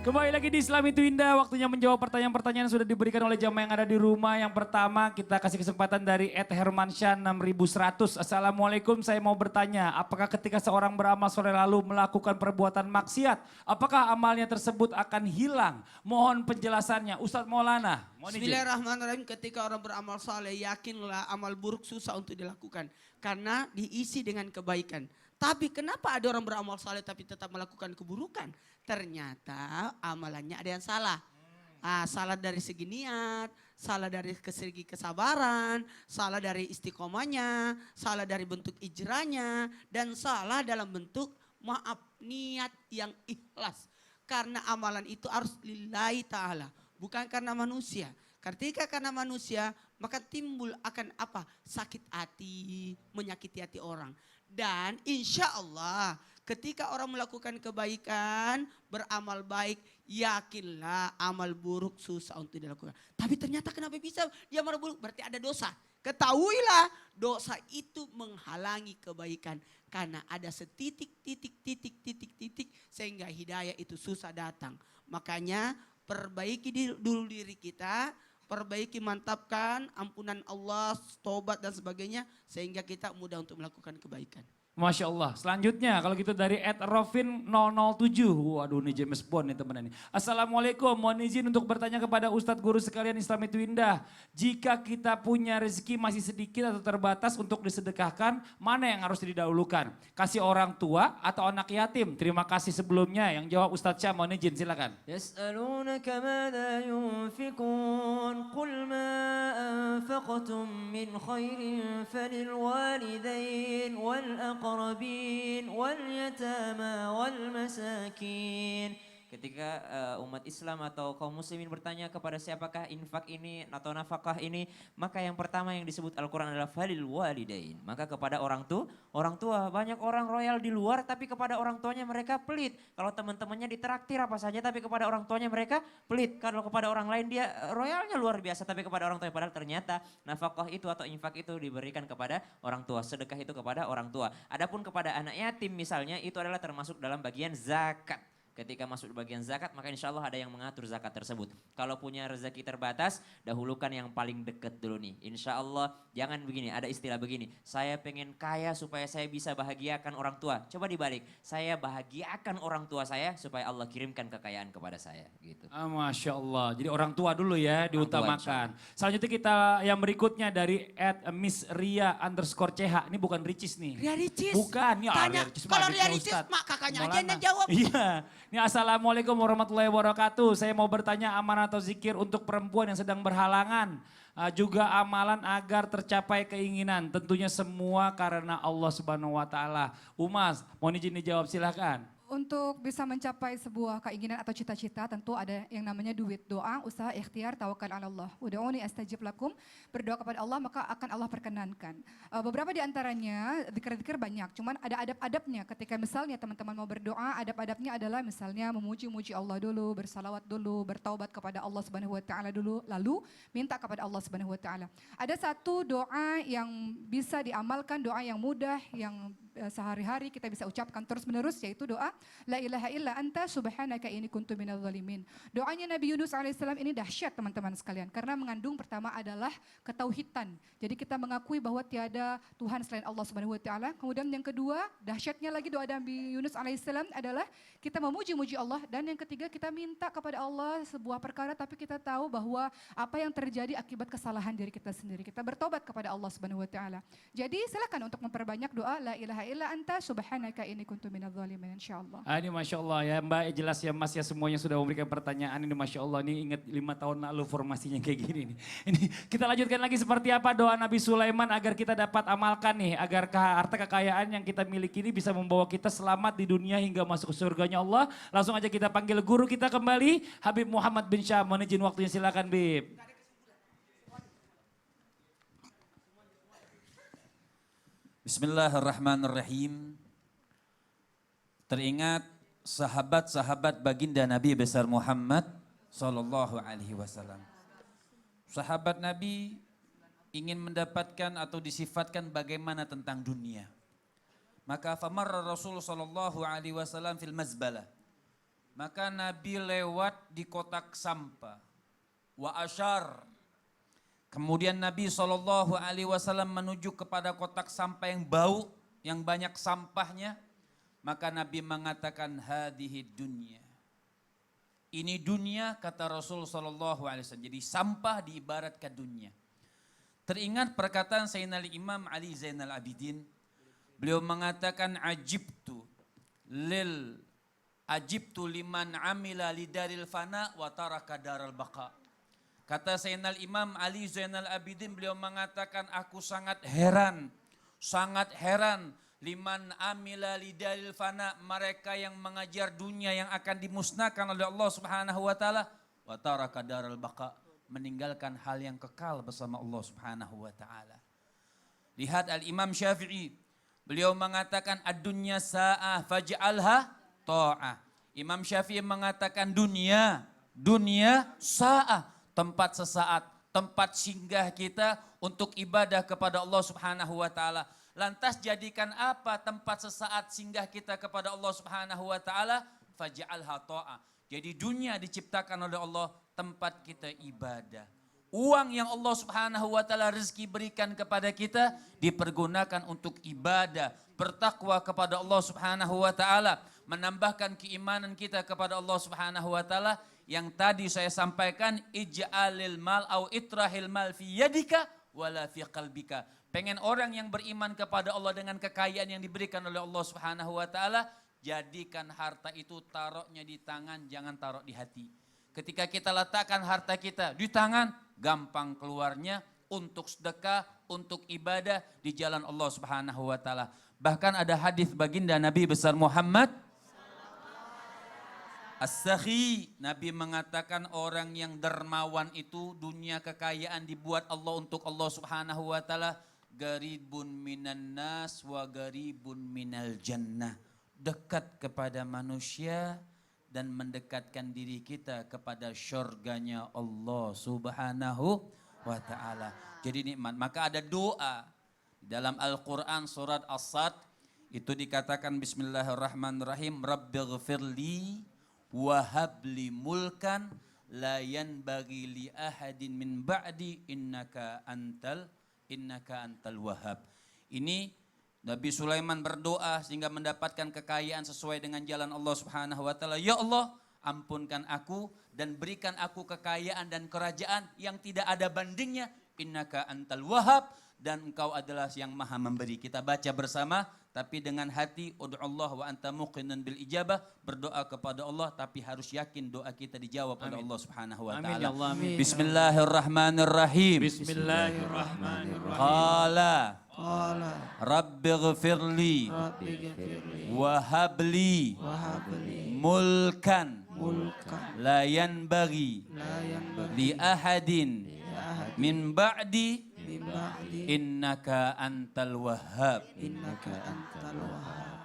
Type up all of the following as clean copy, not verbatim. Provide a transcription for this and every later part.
Kembali lagi di Islam itu Indah, waktunya menjawab pertanyaan-pertanyaan yang sudah diberikan oleh jamaah yang ada di rumah. Yang pertama kita kasih kesempatan dari Ed Hermansyah 6100. Assalamualaikum, saya mau bertanya, apakah ketika seorang beramal soleh lalu melakukan perbuatan maksiat, apakah amalnya tersebut akan hilang? Mohon penjelasannya, Ustadz Maulana. Bismillahirrahmanirrahim. Ketika orang beramal saleh, yakinlah amal buruk susah untuk dilakukan. Karena diisi dengan kebaikan. Tapi kenapa ada orang beramal saleh tapi tetap melakukan keburukan? Ternyata amalannya ada yang salah. Salah dari segi niat, salah dari segi kesabaran, salah dari istiqomahnya, salah dari bentuk ijranya, dan salah dalam bentuk maaf niat yang ikhlas. Karena amalan itu harus lillahi ta'ala, bukan karena manusia. Ketika karena manusia, maka timbul akan apa? Sakit hati, menyakiti hati orang. Dan insya Allah ketika orang melakukan kebaikan, beramal baik, yakinlah amal buruk susah untuk dilakukan. Tapi ternyata kenapa bisa dia amal buruk? Berarti ada dosa. Ketahuilah dosa itu menghalangi kebaikan. Karena ada setitik sehingga hidayah itu susah datang. Makanya perbaiki dulu diri kita, perbaiki, mantapkan ampunan Allah, tobat dan sebagainya. Sehingga kita mudah untuk melakukan kebaikan. Masya Allah. Selanjutnya kalau gitu dari Rofin 007. Waduh ini James Bond nih teman ini. Assalamualaikum, mohon izin untuk bertanya kepada Ustadz Guru sekalian Islam itu Indah. Jika kita punya rezeki masih sedikit atau terbatas untuk disedekahkan, mana yang harus didahulukan? Kasih orang tua atau anak yatim? Terima kasih sebelumnya. Yang jawab Ustadz Syah, mohon izin silakan. Yas'alunaka madza yunfikun qul ma anfaqtum min khairin falil walidain wal الأقربين واليتامى والمساكين. Ketika umat Islam atau kaum muslimin bertanya kepada siapakah infak ini atau nafkah ini, maka yang pertama yang disebut Al-Quran adalah falil walidain. Maka kepada orang tua, banyak orang royal di luar tapi kepada orang tuanya mereka pelit. Kalau teman-temannya ditraktir apa saja tapi kepada orang tuanya mereka pelit. Kalau kepada orang lain dia royalnya luar biasa tapi kepada orang tua, padahal ternyata nafkah itu atau infak itu diberikan kepada orang tua, sedekah itu kepada orang tua. Adapun kepada anak yatim misalnya itu adalah termasuk dalam bagian zakat. Ketika masuk di bagian zakat maka insya Allah ada yang mengatur zakat tersebut. Kalau punya rezeki terbatas dahulukan yang paling dekat dulu nih. Insya Allah jangan begini, ada istilah begini. Saya pengen kaya supaya saya bisa bahagiakan orang tua. Coba dibalik, saya bahagiakan orang tua saya supaya Allah kirimkan kekayaan kepada saya. Gitu. Masya Allah, jadi orang tua dulu ya diutamakan. Selanjutnya kita yang berikutnya dari @MissRia_CH. Ini bukan Ricis nih. Ria Ricis? Bukan, ya Tanya, Ricis. kalau Ria Ricis mak kakaknya aja yang jawab. Iya. Ini Assalamualaikum warahmatullahi wabarakatuh. Saya mau bertanya amanah atau zikir untuk perempuan yang sedang berhalangan. Juga amalan agar tercapai keinginan. Tentunya semua karena Allah Subhanahu wa taala. Umas, mohon izin dijawab silakan. Untuk bisa mencapai sebuah keinginan atau cita-cita tentu ada yang namanya duit, doa, usaha, ikhtiar, tawakal ala Allah. Ud'uni astajib lakum, berdoa kepada Allah maka akan Allah perkenankan. Beberapa di antaranya zikir-zikir banyak, cuman ada adab-adabnya ketika misalnya teman-teman mau berdoa, adab-adabnya adalah misalnya memuji-muji Allah dulu, bersalawat dulu, bertaubat kepada Allah Subhanahu wa taala dulu, lalu minta kepada Allah Subhanahu wa taala. Ada satu doa yang bisa diamalkan, doa yang mudah, yang sehari-hari kita bisa ucapkan terus-menerus yaitu doa La ilaha illa anta subhanaka inni kuntu minadz zalimin. Doanya Nabi Yunus alaihissalam ini dahsyat teman-teman sekalian karena mengandung pertama adalah ketauhidan. Jadi kita mengakui bahwa tiada Tuhan selain Allah Subhanahu wa taala. Kemudian yang kedua, dahsyatnya lagi doa Nabi Yunus alaihissalam adalah kita memuji-muji Allah, dan yang ketiga kita minta kepada Allah sebuah perkara tapi kita tahu bahwa apa yang terjadi akibat kesalahan diri kita sendiri. Kita bertobat kepada Allah Subhanahu wa taala. Jadi silakan untuk memperbanyak doa La ilaha illa anta subhanaka inni kuntu minadz zalimin insyaallah. Ini Masya Allah ya Mbak, jelas ya Mas ya semuanya sudah memberikan pertanyaan ini Masya Allah. Ini ingat 5 tahun lalu formasinya kayak gini nih. Ini kita lanjutkan lagi seperti apa doa Nabi Sulaiman agar kita dapat amalkan nih. Agar harta kekayaan yang kita miliki ini bisa membawa kita selamat di dunia hingga masuk ke surganya Allah. Langsung aja kita panggil guru kita kembali, Habib Muhammad bin Syah. Mohon izin waktunya silakan Bib. Bismillahirrahmanirrahim. Teringat sahabat-sahabat baginda Nabi besar Muhammad sallallahu alaihi wasallam. Sahabat Nabi ingin mendapatkan atau disifatkan bagaimana tentang dunia. Maka famarra Rasul sallallahu alaihi wasallam fil mazbalah. Maka Nabi lewat di kotak sampah. Wa asyar. Kemudian Nabi SAW menuju kepada kotak sampah yang bau, yang banyak sampahnya. Maka Nabi mengatakan hadhihi dunya. Ini dunia kata Rasul SAW. Jadi sampah diibaratkan dunia. Teringat perkataan Sayyidina Imam Ali Zainal Abidin. Beliau mengatakan ajibtu liman amila lidaril fana wa taraka daral baqa. Kata Sayyidina Imam Ali Zainal Abidin, beliau mengatakan aku sangat heran liman amila lidaril fana, mereka yang mengajar dunia yang akan dimusnahkan oleh Allah Subhanahu wa taala, wa taraka daral baqa, meninggalkan hal yang kekal bersama Allah Subhanahu wa taala. Lihat Al-Imam Syafi'i, beliau mengatakan ad-dunya sa'ah faj'alha ta'ah. Imam Syafi'i mengatakan dunia sa'ah, tempat sesaat, tempat singgah kita untuk ibadah kepada Allah Subhanahu wa taala. Lantas jadikan apa tempat sesaat singgah kita kepada Allah Subhanahu wa taala? Faj'alha ta'ah. Jadi dunia diciptakan oleh Allah tempat kita ibadah. Uang yang Allah Subhanahu wa taala rezeki berikan kepada kita dipergunakan untuk ibadah, bertakwa kepada Allah Subhanahu wa taala, menambahkan keimanan kita kepada Allah Subhanahu wa taala. Yang tadi saya sampaikan, ij'alil mal au itrahil mal fi yadika wala fi qalbika. Pengen orang yang beriman kepada Allah dengan kekayaan yang diberikan oleh Allah Subhanahu wa taala, jadikan harta itu taruhnya di tangan, jangan taruh di hati. Ketika kita letakkan harta kita di tangan, gampang keluarnya untuk sedekah, untuk ibadah di jalan Allah Subhanahu wa taala. Bahkan ada hadis baginda Nabi besar Muhammad As-Sakhi, Nabi mengatakan orang yang dermawan itu dunia kekayaan dibuat Allah untuk Allah Subhanahu wa taala, garibun minan nas wa garibun minal jannah. Dekat kepada manusia dan mendekatkan diri kita kepada syurganya Allah Subhanahu wa taala. Jadi nikmat. Maka ada doa dalam Al-Qur'an surat As-Sad itu dikatakan bismillahirrahmanirrahim, rabbighfirli wa habli mulkan la yanbaghi li ahadin min ba'di innaka antal wahhab. Ini Nabi Sulaiman berdoa sehingga mendapatkan kekayaan sesuai dengan jalan Allah Subhanahu wa taala. Ya Allah, ampunkan aku dan berikan aku kekayaan dan kerajaan yang tidak ada bandingnya. Innaka antal wahhab, dan engkau adalah yang maha memberi. Kita baca bersama tapi dengan hati, ud'ullah wa anta muqinun bil ijabah, berdoa kepada Allah tapi harus yakin doa kita dijawab oleh Allah Subhanahu wa taala. Amin ya Allah, amin. Bismillahirrahmanirrahim. Bismillahirrahmanirrahim. Qala Qala rabbighfirli wa habli mulkan la yanbaghi li ahadin min ba'di innaka antal wahhab.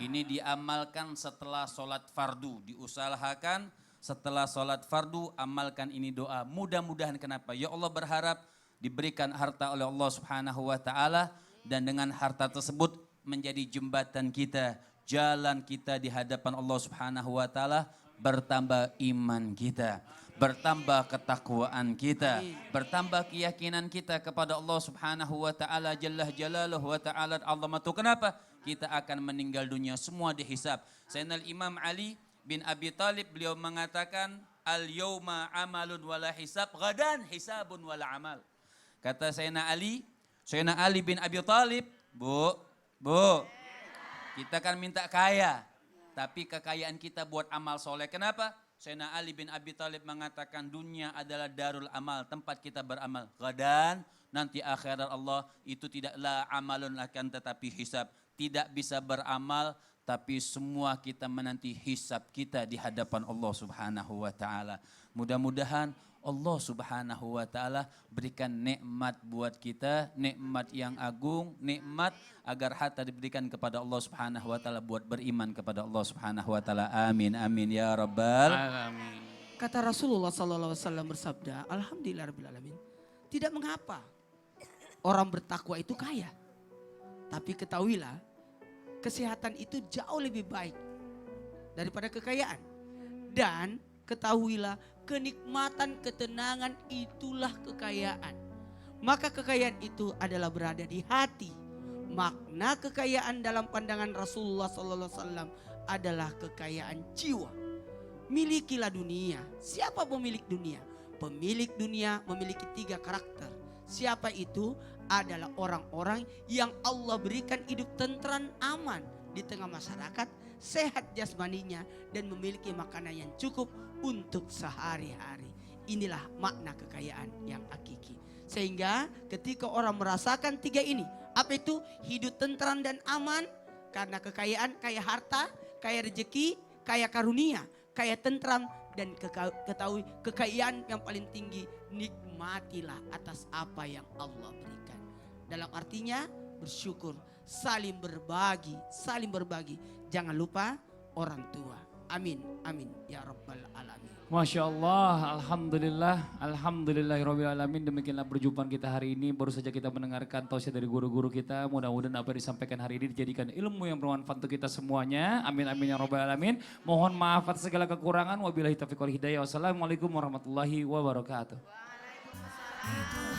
Ini diamalkan setelah sholat fardu. Diusahakan setelah sholat fardu amalkan ini doa. Mudah-mudahan kenapa? Ya Allah berharap diberikan harta oleh Allah Subhanahu wa taala dan dengan harta tersebut menjadi jembatan kita, jalan kita di hadapan Allah Subhanahu wa taala, bertambah iman kita, bertambah ketakwaan kita, bertambah keyakinan kita kepada Allah Subhanahu wa taala jalla jalaluhu wa ta'ala azamatu. Kenapa? Kita akan meninggal dunia, semua dihisab. Sayyidina Imam Ali bin Abi Thalib beliau mengatakan al yauma amalun wala hisab, gadan hisabun wala amal. Kata Sayyidina Ali bin Abi Thalib, Bu, kita kan minta kaya, tapi kekayaan kita buat amal soleh. Kenapa? Sayyidina Ali bin Abi Thalib mengatakan dunia adalah darul amal, tempat kita beramal. Gadan, nanti akhirat Allah itu tidaklah amalun akan tetapi hisab. Tidak bisa beramal, tapi semua kita menanti hisab kita di hadapan Allah Subhanahu wa taala. Mudah-mudahan Allah Subhanahu wa taala berikan nikmat buat kita, nikmat yang agung, nikmat agar harta diberikan kepada Allah Subhanahu wa taala buat beriman kepada Allah Subhanahu wa taala. Amin amin ya rabbal Amin. kata Rasulullah sallallahu alaihi wasallam bersabda, alhamdulillahirabbil alamin. Tidak mengapa orang bertakwa itu kaya. Tapi ketahuilah, kesehatan itu jauh lebih baik daripada kekayaan. Dan ketahuilah kenikmatan, ketenangan itulah kekayaan. Maka kekayaan itu adalah berada di hati. Makna kekayaan dalam pandangan Rasulullah SAW adalah kekayaan jiwa. Milikilah dunia. Siapa pemilik dunia? Pemilik dunia memiliki 3 karakter. Siapa itu? Adalah orang-orang yang Allah berikan hidup tentram, aman di tengah masyarakat, sehat jasmaninya, dan memiliki makanan yang cukup untuk sehari-hari. Inilah makna kekayaan yang hakiki. Sehingga ketika orang merasakan 3 ini, apa itu? Hidup tentram dan aman, karena kekayaan, kaya harta, kaya rezeki, kaya karunia, kaya tentram, dan ketahui kekayaan yang paling tinggi, nikmatilah atas apa yang Allah berikan. Dalam artinya bersyukur, saling berbagi, saling berbagi. Jangan lupa orang tua. Amin, amin ya rabbal alamin. Masya Allah, Alhamdulillah, Alhamdulillahirabbil alamin. Demikianlah perjumpaan kita hari ini. Baru saja kita mendengarkan tausiah dari guru-guru kita. Mudah-mudahan apa yang disampaikan hari ini dijadikan ilmu yang bermanfaat untuk kita semuanya. Amin, amin ya rabbal alamin. Mohon maaf atas segala kekurangan. Wabillahi taufiq wal hidayah. Wassalamualaikum warahmatullahi wabarakatuh. Waalaikumsalam.